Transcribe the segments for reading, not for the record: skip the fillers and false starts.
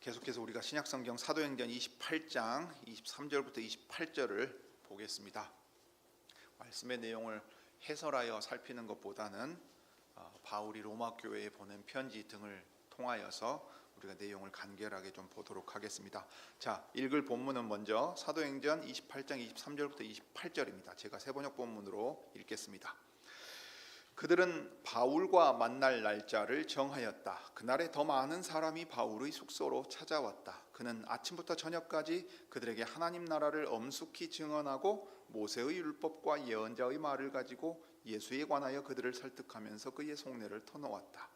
계속해서 우리가 신약성경 사도행전 28장 23절부터 28절을 보겠습니다. 말씀의 내용을 해설하여 살피는 것보다는 바울이 로마 교회에 보낸 편지 등을 통하여서 우리가 내용을 간결하게 좀 보도록 하겠습니다. 자, 읽을 본문은 먼저 사도행전 28장 23절부터 28절입니다. 제가 세번역 본문으로 읽겠습니다. 그들은 바울과 만날 날짜를 정하였다. 그날에 더 많은 사람이 바울의 숙소로 찾아왔다. 그는 아침부터 저녁까지 그들에게 하나님 나라를 엄숙히 증언하고 모세의 율법과 예언자의 말을 가지고 예수에 관하여 그들을 설득하면서 그의 속내를 터놓았다.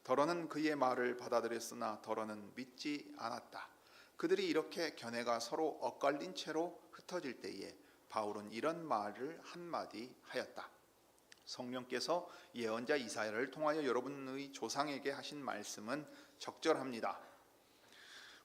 더러는 그의 말을 받아들였으나 더러는 믿지 않았다. 그들이 이렇게 견해가 서로 엇갈린 채로 흩어질 때에 바울은 이런 말을 한마디 하였다. 성령께서 예언자 이사야를 통하여 여러분의 조상에게 하신 말씀은 적절합니다.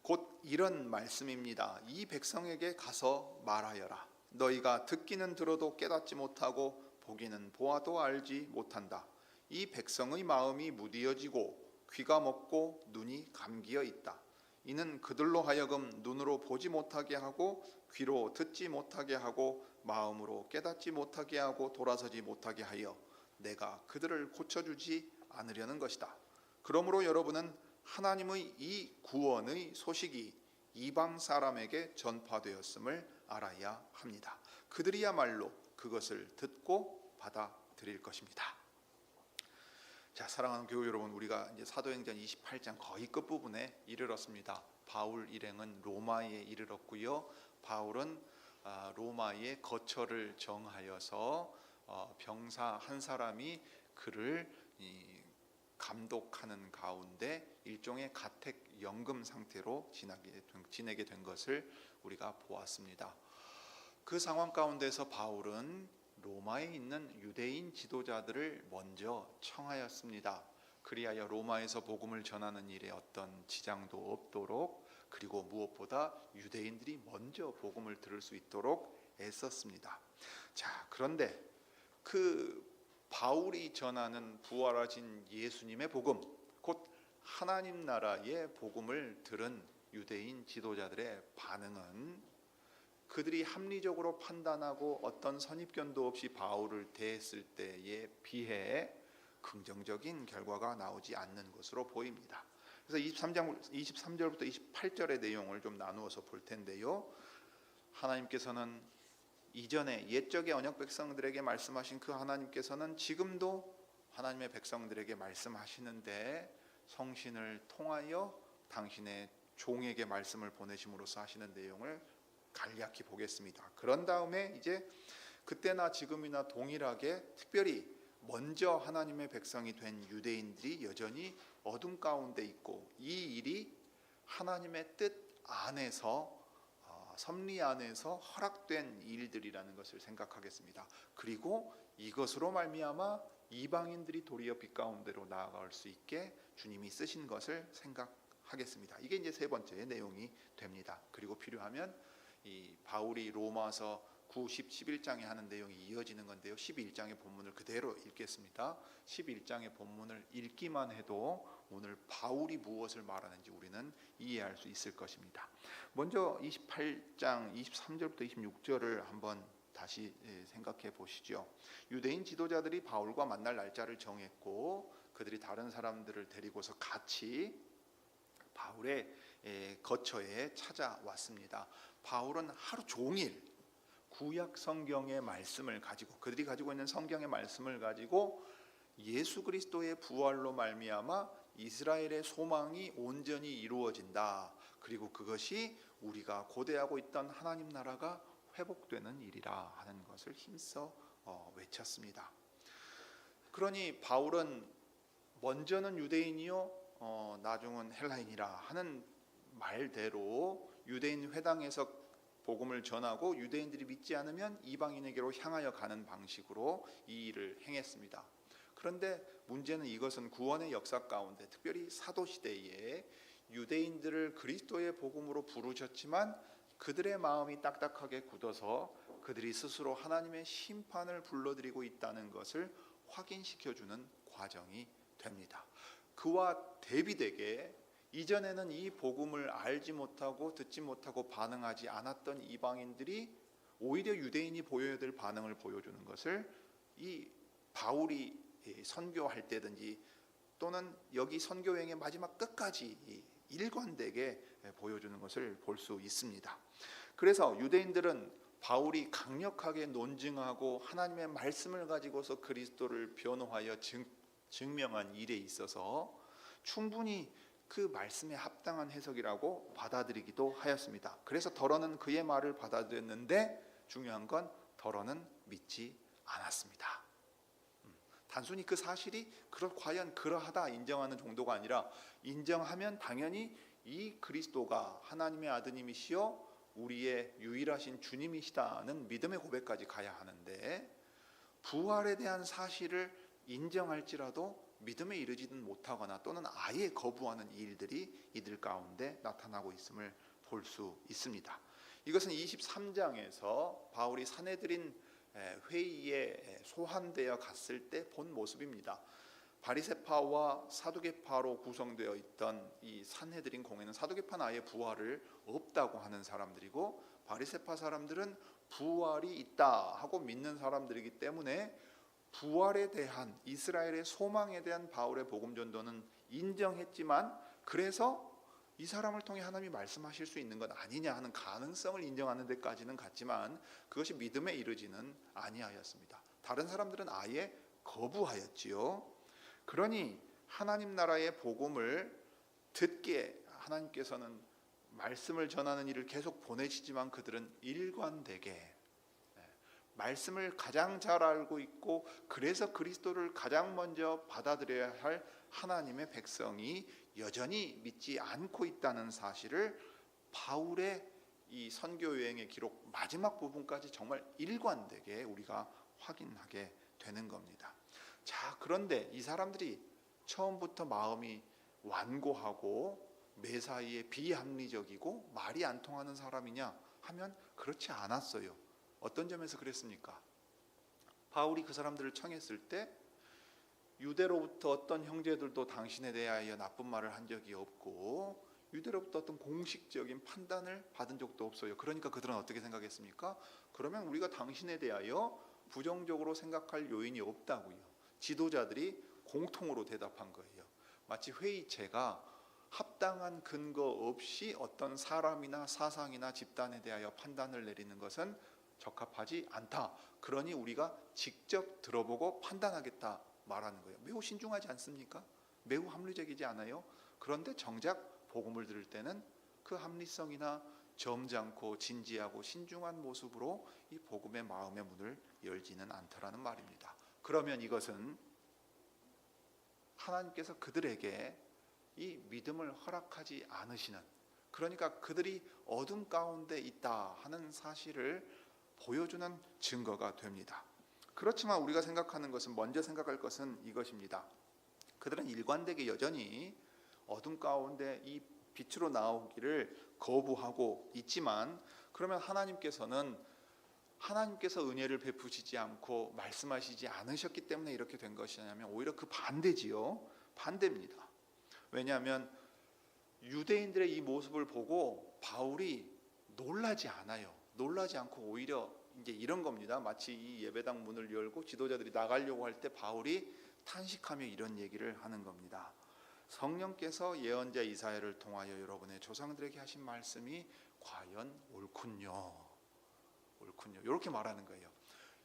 곧 이런 말씀입니다. 이 백성에게 가서 말하여라. 너희가 듣기는 들어도 깨닫지 못하고 보기는 보아도 알지 못한다. 이 백성의 마음이 무디어지고 귀가 먹고 눈이 감기어 있다. 이는 그들로 하여금 눈으로 보지 못하게 하고 귀로 듣지 못하게 하고 마음으로 깨닫지 못하게 하고 돌아서지 못하게 하여 내가 그들을 고쳐주지 않으려는 것이다. 그러므로 여러분은 하나님의 이 구원의 소식이 이방 사람에게 전파되었음을 알아야 합니다. 그들이야말로 그것을 듣고 받아들일 것입니다. 자, 사랑하는 교우 여러분, 우리가 이제 사도행전 28장 거의 끝부분에 이르렀습니다. 바울 일행은 로마에 이르렀고요. 바울은 로마의 거처를 정하여서 병사 한 사람이 그를 감독하는 가운데 일종의 가택연금 상태로 지내게 된 것을 우리가 보았습니다. 그 상황 가운데서 바울은 로마에 있는 유대인 지도자들을 먼저 청하였습니다. 그리하여 로마에서 복음을 전하는 일에 어떤 지장도 없도록, 그리고 무엇보다 유대인들이 먼저 복음을 들을 수 있도록 애썼습니다. 자, 그런데 그 바울이 전하는 부활하신 예수님의 복음, 곧 하나님 나라의 복음을 들은 유대인 지도자들의 반응은 그들이 합리적으로 판단하고 어떤 선입견도 없이 바울을 대했을 때에 비해 긍정적인 결과가 나오지 않는 것으로 보입니다. 그래서 23절부터 28절의 내용을 좀 나누어서 볼 텐데요. 하나님께서는 이전에 옛적의 언약 백성들에게 말씀하신 그 하나님께서는 지금도 하나님의 백성들에게 말씀하시는데 성신을 통하여 당신의 종에게 말씀을 보내심으로써 하시는 내용을 간략히 보겠습니다. 그런 다음에 이제 그때나 지금이나 동일하게 특별히 먼저 하나님의 백성이 된 유대인들이 여전히 어둠 가운데 있고 이 일이 하나님의 뜻 안에서 섭리 안에서 허락된 일들이라는 것을 생각하겠습니다. 그리고 이것으로 말미암아 이방인들이 도리어 빛 가운데로 나아갈 수 있게 주님이 쓰신 것을 생각하겠습니다. 이게 이제 세 번째 내용이 됩니다. 그리고 필요하면 이 바울이 로마서 9, 10, 11장에 하는 내용이 이어지는 건데요. 11장의 본문을 그대로 읽겠습니다. 11장의 본문을 읽기만 해도 오늘 바울이 무엇을 말하는지 우리는 이해할 수 있을 것입니다. 먼저 28장 23절부터 26절을 한번 다시 생각해 보시죠. 유대인 지도자들이 바울과 만날 날짜를 정했고 그들이 다른 사람들을 데리고서 같이 바울의 거처에 찾아왔습니다. 바울은 하루 종일 구약 성경의 말씀을 가지고 그들이 가지고 있는 성경의 말씀을 가지고 예수 그리스도의 부활로 말미암아 이스라엘의 소망이 온전히 이루어진다. 그리고 그것이 우리가 고대하고 있던 하나님 나라가 회복되는 일이라 하는 것을 힘써 외쳤습니다. 그러니 바울은 먼저는 유대인이요 나중은 헬라인이라 하는 말대로 유대인 회당에서 복음을 전하고 유대인들이 믿지 않으면 이방인에게로 향하여 가는 방식으로 이 일을 행했습니다. 그런데 문제는 이것은 구원의 역사 가운데 특별히 사도시대에 유대인들을 그리스도의 복음으로 부르셨지만 그들의 마음이 딱딱하게 굳어서 그들이 스스로 하나님의 심판을 불러들이고 있다는 것을 확인시켜주는 과정이 됩니다. 그와 대비되게 이전에는 이 복음을 알지 못하고 듣지 못하고 반응하지 않았던 이방인들이 오히려 유대인이 보여야 될 반응을 보여주는 것을 이 바울이 선교할 때든지 또는 여기 선교 여행의 마지막 끝까지 일관되게 보여주는 것을 볼 수 있습니다. 그래서 유대인들은 바울이 강력하게 논증하고 하나님의 말씀을 가지고서 그리스도를 변호하여 증명한 일에 있어서 충분히 그 말씀에 합당한 해석이라고 받아들이기도 하였습니다. 그래서 더러는 그의 말을 받아들였는데 중요한 건 더러는 믿지 않았습니다. 단순히 그 사실이 과연 그러하다 인정하는 정도가 아니라 인정하면 당연히 이 그리스도가 하나님의 아드님이시여 우리의 유일하신 주님이시다는 믿음의 고백까지 가야 하는데 부활에 대한 사실을 인정할지라도 믿음에 이르지는 못하거나 또는 아예 거부하는 일들이 이들 가운데 나타나고 있음을 볼 수 있습니다. 이것은 23장에서 바울이 산헤드린 회의에 소환되어 갔을 때 본 모습입니다. 바리새파와 사두개파로 구성되어 있던 이 산헤드린 공회는 사두개파는 아예 부활을 없다고 하는 사람들이고 바리새파 사람들은 부활이 있다 하고 믿는 사람들이기 때문에 부활에 대한 이스라엘의 소망에 대한 바울의 복음 전도는 인정했지만 그래서 이 사람을 통해 하나님이 말씀하실 수 있는 것 아니냐 하는 가능성을 인정하는 데까지는 갔지만 그것이 믿음에 이르지는 아니하였습니다. 다른 사람들은 아예 거부하였지요. 그러니 하나님 나라의 복음을 듣게 하나님께서는 말씀을 전하는 일을 계속 보내시지만 그들은 일관되게 말씀을 가장 잘 알고 있고 그래서 그리스도를 가장 먼저 받아들여야 할 하나님의 백성이 여전히 믿지 않고 있다는 사실을 바울의 이 선교 여행의 기록 마지막 부분까지 정말 일관되게 우리가 확인하게 되는 겁니다. 자, 그런데 이 사람들이 처음부터 마음이 완고하고 매사이에 비합리적이고 말이 안 통하는 사람이냐 하면 그렇지 않았어요. 어떤 점에서 그랬습니까? 바울이 그 사람들을 청했을 때 유대로부터 어떤 형제들도 당신에 대하여 나쁜 말을 한 적이 없고 유대로부터 어떤 공식적인 판단을 받은 적도 없어요. 그러니까 그들은 어떻게 생각했습니까? 그러면 우리가 당신에 대하여 부정적으로 생각할 요인이 없다고요. 지도자들이 공통으로 대답한 거예요. 마치 회의체가 합당한 근거 없이 어떤 사람이나 사상이나 집단에 대하여 판단을 내리는 것은 적합하지 않다. 그러니 우리가 직접 들어보고 판단하겠다 말하는 거예요. 매우 신중하지 않습니까? 매우 합리적이지 않아요? 그런데 정작 복음을 들을 때는 그 합리성이나 점잖고 진지하고 신중한 모습으로 이 복음의 마음의 문을 열지는 않더라는 말입니다. 그러면 이것은 하나님께서 그들에게 이 믿음을 허락하지 않으시는, 그러니까 그들이 어둠 가운데 있다 하는 사실을 보여주는 증거가 됩니다. 그렇지만 우리가 생각하는 것은, 먼저 생각할 것은 이것입니다. 그들은 일관되게 여전히 어둠 가운데 이 빛으로 나오기를 거부하고 있지만, 그러면 하나님께서 은혜를 베푸시지 않고 말씀하시지 않으셨기 때문에 이렇게 된 것이냐면 오히려 그 반대지요. 반대입니다. 왜냐하면 유대인들의 이 모습을 보고 바울이 놀라지 않아요. 놀라지 않고 오히려 이제 이런 겁니다. 마치 이 예배당 문을 열고 지도자들이 나가려고 할 때 바울이 탄식하며 이런 얘기를 하는 겁니다. 성령께서 예언자 이사야를 통하여 여러분의 조상들에게 하신 말씀이 과연 옳군요. 이렇게 말하는 거예요.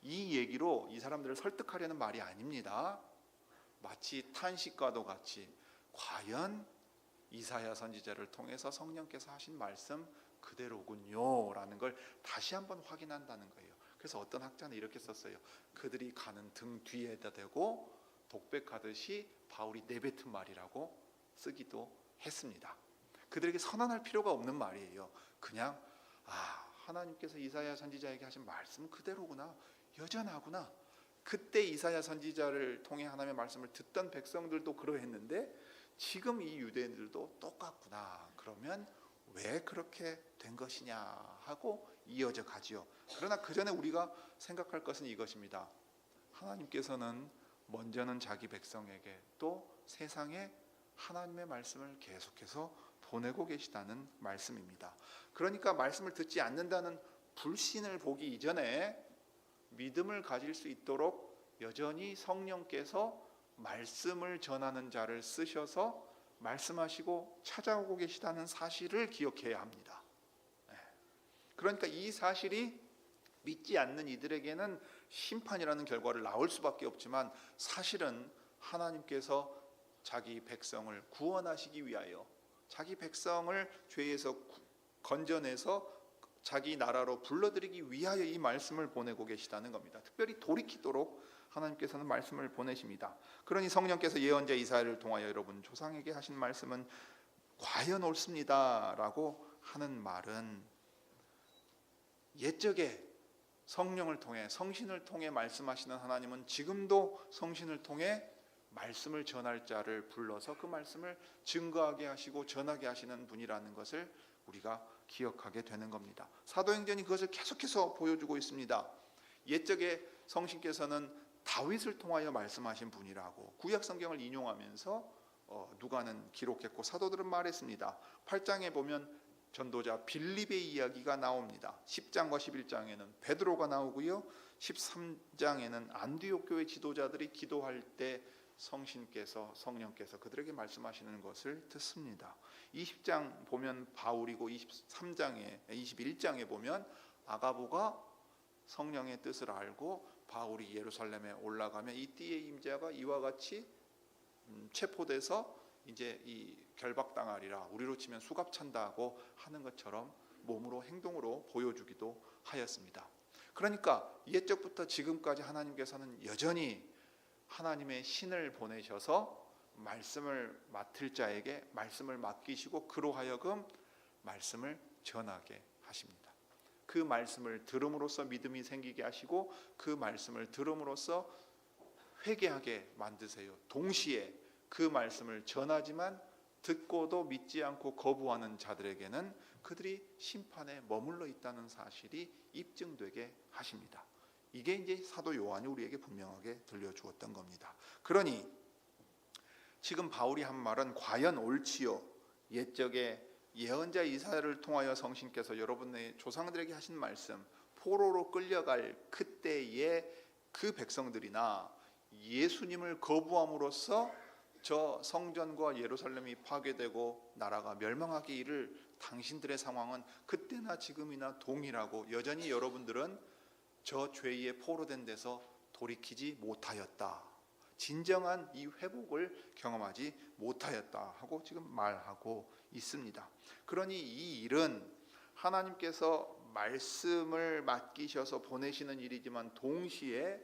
이 얘기로 이 사람들을 설득하려는 말이 아닙니다. 마치 탄식과도 같이 과연 이사야 선지자를 통해서 성령께서 하신 말씀 그대로군요 라는 걸 다시 한번 확인한다는 거예요. 그래서 어떤 학자는 이렇게 썼어요. 그들이 가는 등 뒤에다 대고 독백하듯이 바울이 내뱉은 말이라고 쓰기도 했습니다. 그들에게 선언할 필요가 없는 말이에요. 그냥 하나님께서 이사야 선지자에게 하신 말씀 그대로구나, 여전하구나. 그때 이사야 선지자를 통해 하나님의 말씀을 듣던 백성들도 그러했는데 지금 이 유대인들도 똑같구나. 그러면 왜 그렇게 된 것이냐 하고 이어져 가지요. 그러나 그 전에 우리가 생각할 것은 이것입니다. 하나님께서는 먼저는 자기 백성에게 또 세상에 하나님의 말씀을 계속해서 보내고 계시다는 말씀입니다. 그러니까 말씀을 듣지 않는다는 불신을 보기 이전에 믿음을 가질 수 있도록 여전히 성령께서 말씀을 전하는 자를 쓰셔서 말씀하시고 찾아오고 계시다는 사실을 기억해야 합니다. 그러니까 이 사실이 믿지 않는 이들에게는 심판이라는 결과를 낳을 수밖에 없지만, 사실은 하나님께서 자기 백성을 구원하시기 위하여, 자기 백성을 죄에서 건져내서 자기 나라로 불러들이기 위하여 이 말씀을 보내고 계시다는 겁니다. 특별히 돌이키도록 하나님께서는 말씀을 보내십니다. 그러니 성령께서 예언자 이사야를 통하여 여러분 조상에게 하신 말씀은 과연 옳습니다 라고 하는 말은, 옛적에 성령을 통해, 성신을 통해 말씀하시는 하나님은 지금도 성신을 통해 말씀을 전할 자를 불러서 그 말씀을 증거하게 하시고 전하게 하시는 분이라는 것을 우리가 기억하게 되는 겁니다. 사도행전이 그것을 계속해서 보여주고 있습니다. 옛적에 성신께서는 다윗을 통하여 말씀하신 분이라고 구약 성경을 인용하면서 누가는 기록했고 사도들은 말했습니다. 8장에 보면 전도자 빌립의 이야기가 나옵니다. 10장과 11장에는 베드로가 나오고요, 13장에는 안디옥 교회 지도자들이 기도할 때 성령께서 그들에게 말씀하시는 것을 듣습니다. 20장 보면 바울이고 21장에 보면 아가보가 성령의 뜻을 알고 바울이 예루살렘에 올라가면 이 띠의 임자가 이와 같이 체포돼서 이제 이 결박당하리라, 우리로 치면 수갑찬다고 하는 것처럼 몸으로 행동으로 보여주기도 하였습니다. 그러니까 옛적부터 지금까지 하나님께서는 여전히 하나님의 신을 보내셔서 말씀을 맡을 자에게 말씀을 맡기시고 그로 하여금 말씀을 전하게 하십니다. 그 말씀을 들음으로써 믿음이 생기게 하시고 그 말씀을 들음으로써 회개하게 만드세요. 동시에 그 말씀을 전하지만 듣고도 믿지 않고 거부하는 자들에게는 그들이 심판에 머물러 있다는 사실이 입증되게 하십니다. 이게 이제 사도 요한이 우리에게 분명하게 들려주었던 겁니다. 그러니 지금 바울이 한 말은 과연 옳지요? 옛적에 예언자 이사야를 통하여 성신께서 여러분의 조상들에게 하신 말씀, 포로로 끌려갈 그때의 그 백성들이나 예수님을 거부함으로써 저 성전과 예루살렘이 파괴되고 나라가 멸망하기 이를 당신들의 상황은 그때나 지금이나 동일하고 여전히 여러분들은 저 죄의 포로된 데서 돌이키지 못하였다, 진정한 이 회복을 경험하지 못하였다 하고 지금 말하고 있습니다. 그러니 이 일은 하나님께서 말씀을 맡기셔서 보내시는 일이지만 동시에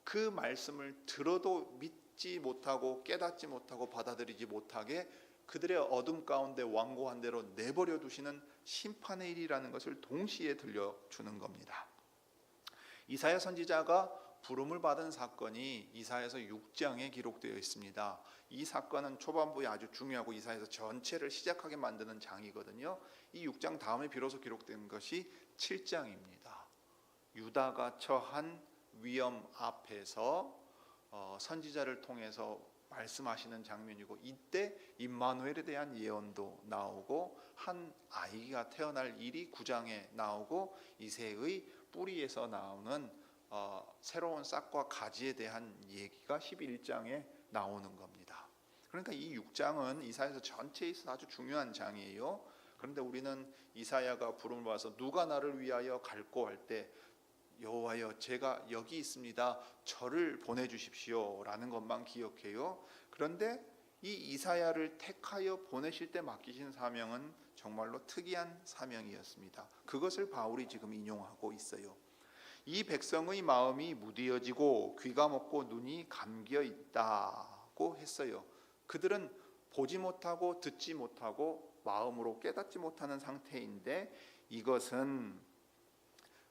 그 말씀을 들어도 믿지 못하고 깨닫지 못하고 받아들이지 못하게 그들의 어둠 가운데 완고한 대로 내버려 두시는 심판의 일이라는 것을 동시에 들려주는 겁니다. 이사야 선지자가 부름을 받은 사건이 이사야서 6장에 기록되어 있습니다. 이 사건은 초반부에 아주 중요하고 이사야서 전체를 시작하게 만드는 장이거든요. 이 6장 다음에 비로소 기록된 것이 7장입니다. 유다가 처한 위험 앞에서 선지자를 통해서 말씀하시는 장면이고, 이때 임마누엘에 대한 예언도 나오고 한 아이가 태어날 일이 9장에 나오고 이새의 뿌리에서 나오는 새로운 싹과 가지에 대한 얘기가 11장에 나오는 겁니다. 그러니까 이 6장은 이사야서 전체에 있어서 아주 중요한 장이에요. 그런데 우리는 이사야가 부름을 받아서 누가 나를 위하여 갈고 할 때 여호와여 제가 여기 있습니다, 저를 보내주십시오 라는 것만 기억해요. 그런데 이 이사야를 택하여 보내실 때 맡기신 사명은 정말로 특이한 사명이었습니다. 그것을 바울이 지금 인용하고 있어요. 이 백성의 마음이 무디어지고 귀가 먹고 눈이 감겨 있다고 했어요. 그들은 보지 못하고 듣지 못하고 마음으로 깨닫지 못하는 상태인데, 이것은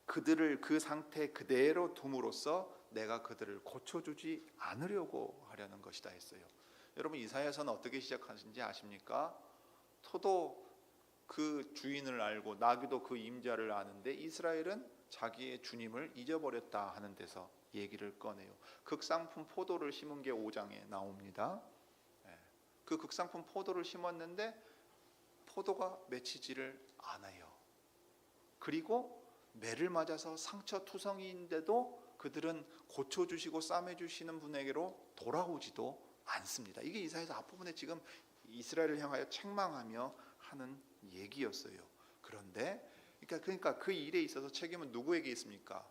그들을 그 상태 그대로 둠으로써 내가 그들을 고쳐주지 않으려고 하려는 것이다 했어요. 여러분 이사야서는 어떻게 시작하신지 아십니까? 토도 그 주인을 알고 나귀도 그 임자를 아는데 이스라엘은 자기의 주님을 잊어버렸다 하는 데서 얘기를 꺼내요. 극상품 포도를 심은 게 5장에 나옵니다. 그 극상품 포도를 심었는데 포도가 맺히지를 않아요. 그리고 매를 맞아서 상처투성이인데도 그들은 고쳐주시고 싸매주시는 분에게로 돌아오지도 않습니다. 이게 이사야서 앞부분에 지금 이스라엘을 향하여 책망하며 하는 얘기였어요. 그러니까 그 일에 있어서 책임은 누구에게 있습니까?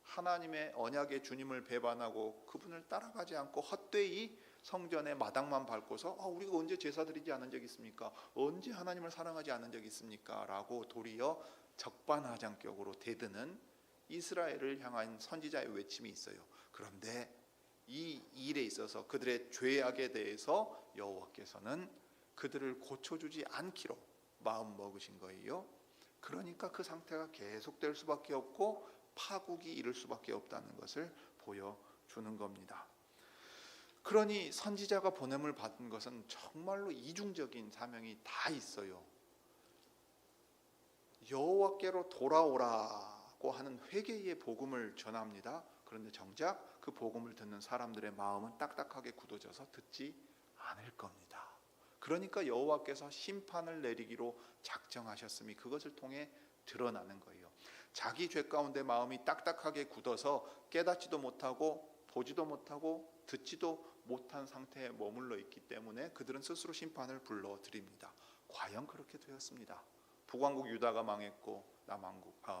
하나님의 언약의 주님을 배반하고 그분을 따라가지 않고 헛되이 성전의 마당만 밟고서 우리가 언제 제사 드리지 않은 적이 있습니까? 언제 하나님을 사랑하지 않은 적이 있습니까? 라고 도리어 적반하장격으로 대드는 이스라엘을 향한 선지자의 외침이 있어요. 그런데 이 일에 있어서 그들의 죄악에 대해서 여호와께서는 그들을 고쳐주지 않기로 마음 먹으신 거예요. 그러니까 그 상태가 계속될 수밖에 없고 파국이 이를 수밖에 없다는 것을 보여주는 겁니다. 그러니 선지자가 보냄을 받은 것은 정말로 이중적인 사명이 다 있어요. 여호와께로 돌아오라고 하는 회개의 복음을 전합니다. 그런데 정작 그 복음을 듣는 사람들의 마음은 딱딱하게 굳어져서 듣지 않을 겁니다. 그러니까 여호와께서 심판을 내리기로 작정하셨음이 그것을 통해 드러나는 거예요. 자기 죄 가운데 마음이 딱딱하게 굳어서 깨닫지도 못하고 보지도 못하고 듣지도 못한 상태에 머물러 있기 때문에 그들은 스스로 심판을 불러드립니다. 과연 그렇게 되었습니다. 북왕국 유다가 망했고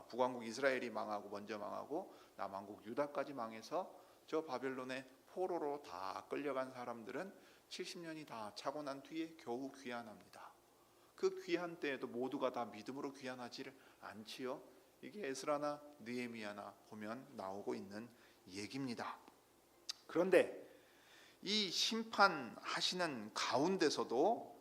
북왕국 이스라엘이 먼저 망하고 남왕국 유다까지 망해서 저 바벨론의 포로로 다 끌려간 사람들은 70년이 다 차고 난 뒤에 겨우 귀환합니다. 그 귀환 때에도 모두가 다 믿음으로 귀환하지를 않지요. 이게 에스라나 느헤미야나 보면 나오고 있는 얘기입니다. 그런데 이 심판하시는 가운데서도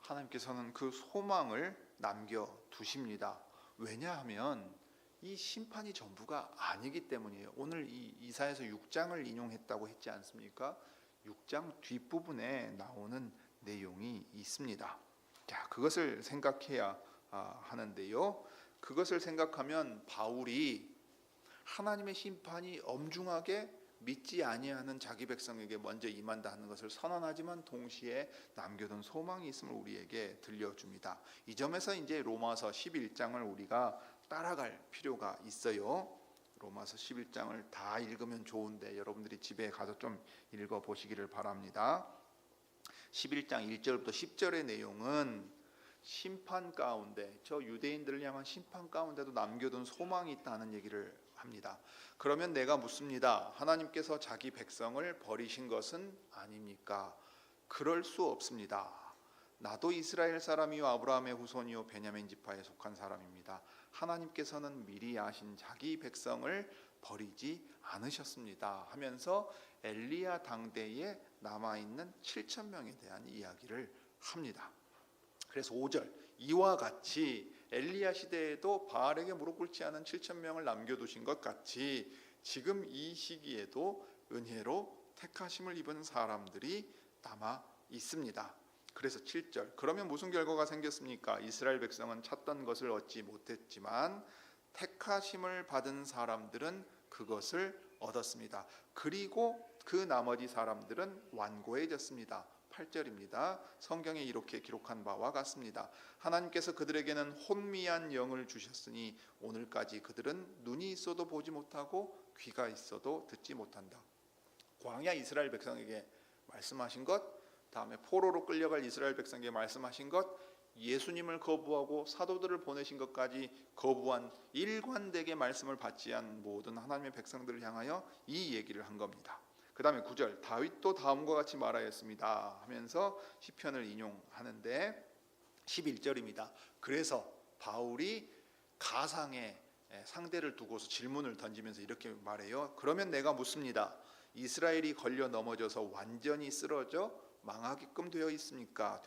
하나님께서는 그 소망을 남겨두십니다. 왜냐하면 이 심판이 전부가 아니기 때문이에요. 오늘 이 이사야서 6장을 인용했다고 했지 않습니까? 6장 뒷부분에 나오는 내용이 있습니다. 자, 그것을 생각해야 하는데요. 그것을 생각하면 바울이 하나님의 심판이 엄중하게 믿지 아니하는 자기 백성에게 먼저 임한다 하는 것을 선언하지만 동시에 남겨둔 소망이 있음을 우리에게 들려줍니다. 이 점에서 이제 로마서 11장을 우리가 따라갈 필요가 있어요. 로마서 11장을 다 읽으면 좋은데 여러분들이 집에 가서 좀 읽어보시기를 바랍니다. 11장 1절부터 10절의 내용은 심판 가운데, 저 유대인들을 향한 심판 가운데도 남겨둔 소망이 있다는 얘기를 합니다. 그러면 내가 묻습니다. 하나님께서 자기 백성을 버리신 것은 아닙니까? 그럴 수 없습니다. 나도 이스라엘 사람이요 아브라함의 후손이요 베냐민 지파에 속한 사람입니다. 하나님께서는 미리 아신 자기 백성을 버리지 않으셨습니다 하면서 엘리야 당대에 남아있는 7,000명에 대한 이야기를 합니다. 그래서 5절, 이와 같이 엘리야 시대에도 바알에게 무릎 꿇지 않은 7,000명을 남겨두신 것 같이 지금 이 시기에도 은혜로 택하심을 입은 사람들이 남아 있습니다. 그래서 7절, 그러면 무슨 결과가 생겼습니까? 이스라엘 백성은 찾던 것을 얻지 못했지만 택하심을 받은 사람들은 그것을 얻었습니다. 그리고 그 나머지 사람들은 완고해졌습니다. 8절입니다. 성경에 이렇게 기록한 바와 같습니다. 하나님께서 그들에게는 혼미한 영을 주셨으니 오늘까지 그들은 눈이 있어도 보지 못하고 귀가 있어도 듣지 못한다. 광야 이스라엘 백성에게 말씀하신 것, 다음에 포로로 끌려갈 이스라엘 백성에게 말씀하신 것, 예수님을 거부하고 사도들을 보내신 것까지 거부한 일관되게 말씀을 받지 않은 모든 하나님의 백성들을 향하여 이 얘기를 한 겁니다. 그 다음에 9절, 다윗도 다음과 같이 말하였습니다 하면서 시편을 인용하는데 11절입니다. 그래서 바울이 가상의 상대를 두고서 질문을 던지면서 이렇게 말해요. 그러면 내가 묻습니다. 이스라엘이 걸려 넘어져서 완전히 쓰러져 망하게끔 되었습니까?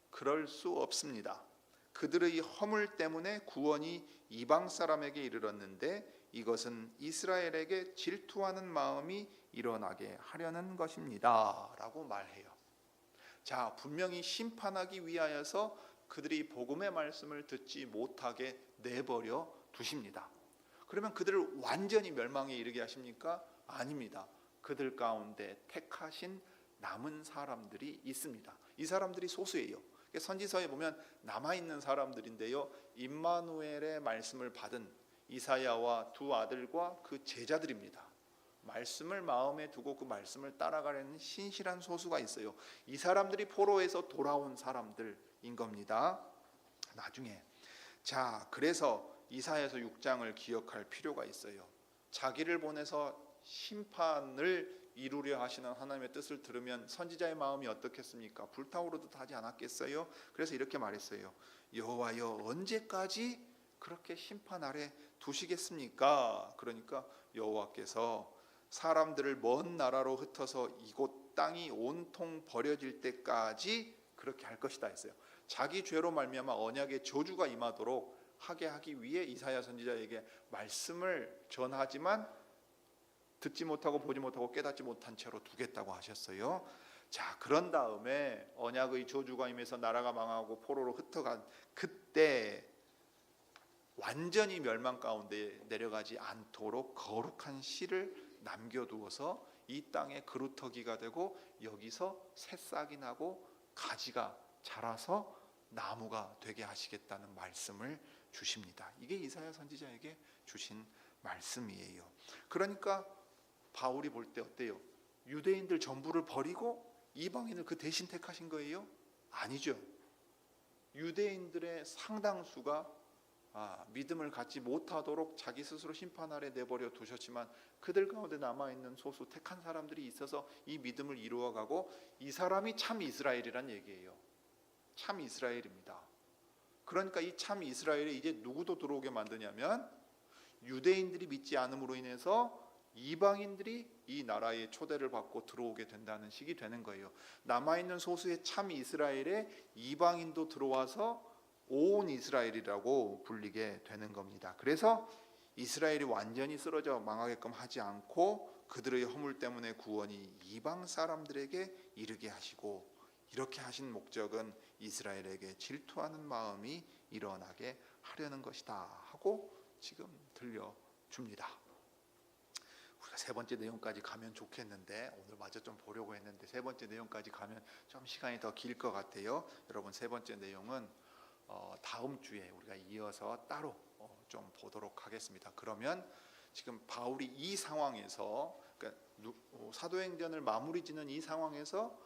그럴 수 없습니다. 그들의 허물 때문에 구원이 이방 사람에게 이르렀는데 이것은 이스라엘에게 질투하는 마음이 일어나게 하려는 것입니다 라고 말해요. 자, 분명히 심판하기 위하여서 그들이 복음의 말씀을 듣지 못하게 내버려 두십니다. 그러면 그들을 완전히 멸망에 이르게 하십니까? 아닙니다. 그들 가운데 택하신 남은 사람들이 있습니다. 이 사람들이 소수예요. 선지서에 보면 남아있는 사람들인데요, 임마누엘의 말씀을 받은 이사야와 두 아들과 그 제자들입니다. 말씀을 마음에 두고 그 말씀을 따라가려는 신실한 소수가 있어요. 이 사람들이 포로에서 돌아온 사람들인 겁니다. 나중에 자, 그래서 이사야서 6장을 기억할 필요가 있어요. 자기를 보내서 심판을 이루려 하시는 하나님의 뜻을 들으면 선지자의 마음이 어떻겠습니까? 불타오르듯 하지 않았겠어요? 그래서 이렇게 말했어요. 여호와여, 언제까지 그렇게 심판 아래 두시겠습니까? 그러니까 여호와께서 사람들을 먼 나라로 흩어서 이곳 땅이 온통 버려질 때까지 그렇게 할 것이다 했어요. 자기 죄로 말미암아 언약의 저주가 임하도록 하게 하기 위해 이사야 선지자에게 말씀을 전하지만 듣지 못하고 보지 못하고 깨닫지 못한 채로 두겠다고 하셨어요. 자, 그런 다음에 언약의 저주가 임해서 나라가 망하고 포로로 흩어간 그때 완전히 멸망 가운데 내려가지 않도록 거룩한 씨를 남겨두어서 이 땅의 그루터기가 되고 여기서 새싹이 나고 가지가 자라서 나무가 되게 하시겠다는 말씀을 주십니다. 이게 이사야 선지자에게 주신 말씀이에요. 그러니까 바울이 볼 때 어때요? 유대인들 전부를 버리고 이방인을 그 대신 택하신 거예요? 아니죠. 유대인들의 상당수가 믿음을 갖지 못하도록 자기 스스로 심판 아래 내버려 두셨지만 그들 가운데 남아있는 소수 택한 사람들이 있어서 이 믿음을 이루어가고 이 사람이 참 이스라엘이란 얘기예요. 참 이스라엘입니다. 그러니까 이 참 이스라엘에 이제 누구도 들어오게 만드냐면 유대인들이 믿지 않음으로 인해서 이방인들이 이 나라의 초대를 받고 들어오게 된다는 식이 되는 거예요. 남아있는 소수의 참 이스라엘에 이방인도 들어와서 온 이스라엘이라고 불리게 되는 겁니다. 그래서 이스라엘이 완전히 쓰러져 망하게끔 하지 않고 그들의 허물 때문에 구원이 이방 사람들에게 이르게 하시고, 이렇게 하신 목적은 이스라엘에게 질투하는 마음이 일어나게 하려는 것이다 하고 지금 들려줍니다. 우리가 세 번째 내용까지 가면 좋겠는데 오늘 마저 좀 보려고 했는데 세 번째 내용까지 가면 좀 시간이 더 길 것 같아요. 여러분, 세 번째 내용은 다음 주에 우리가 이어서 따로 좀 보도록 하겠습니다. 그러면 지금 바울이 이 상황에서, 그러니까 사도행전을 마무리 짓는 이 상황에서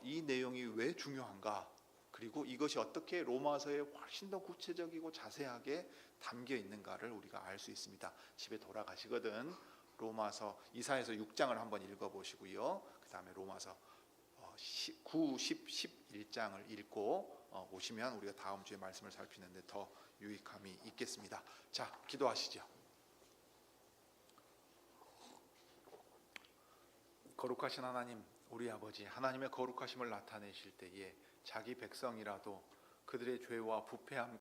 이 내용이 왜 중요한가, 그리고 이것이 어떻게 로마서에 훨씬 더 구체적이고 자세하게 담겨 있는가를 우리가 알 수 있습니다. 집에 돌아가시거든 로마서 이사야서 6장을 한번 읽어보시고요. 그 다음에 로마서 9, 10, 11장을 읽고 오시면 우리가 다음 주에 말씀을 살피는데 더 유익함이 있겠습니다. 자, 기도하시죠. 거룩하신 하나님, 우리 아버지, 하나님의 거룩하심을 나타내실 때에 자기 백성이라도 그들의 죄와 부패함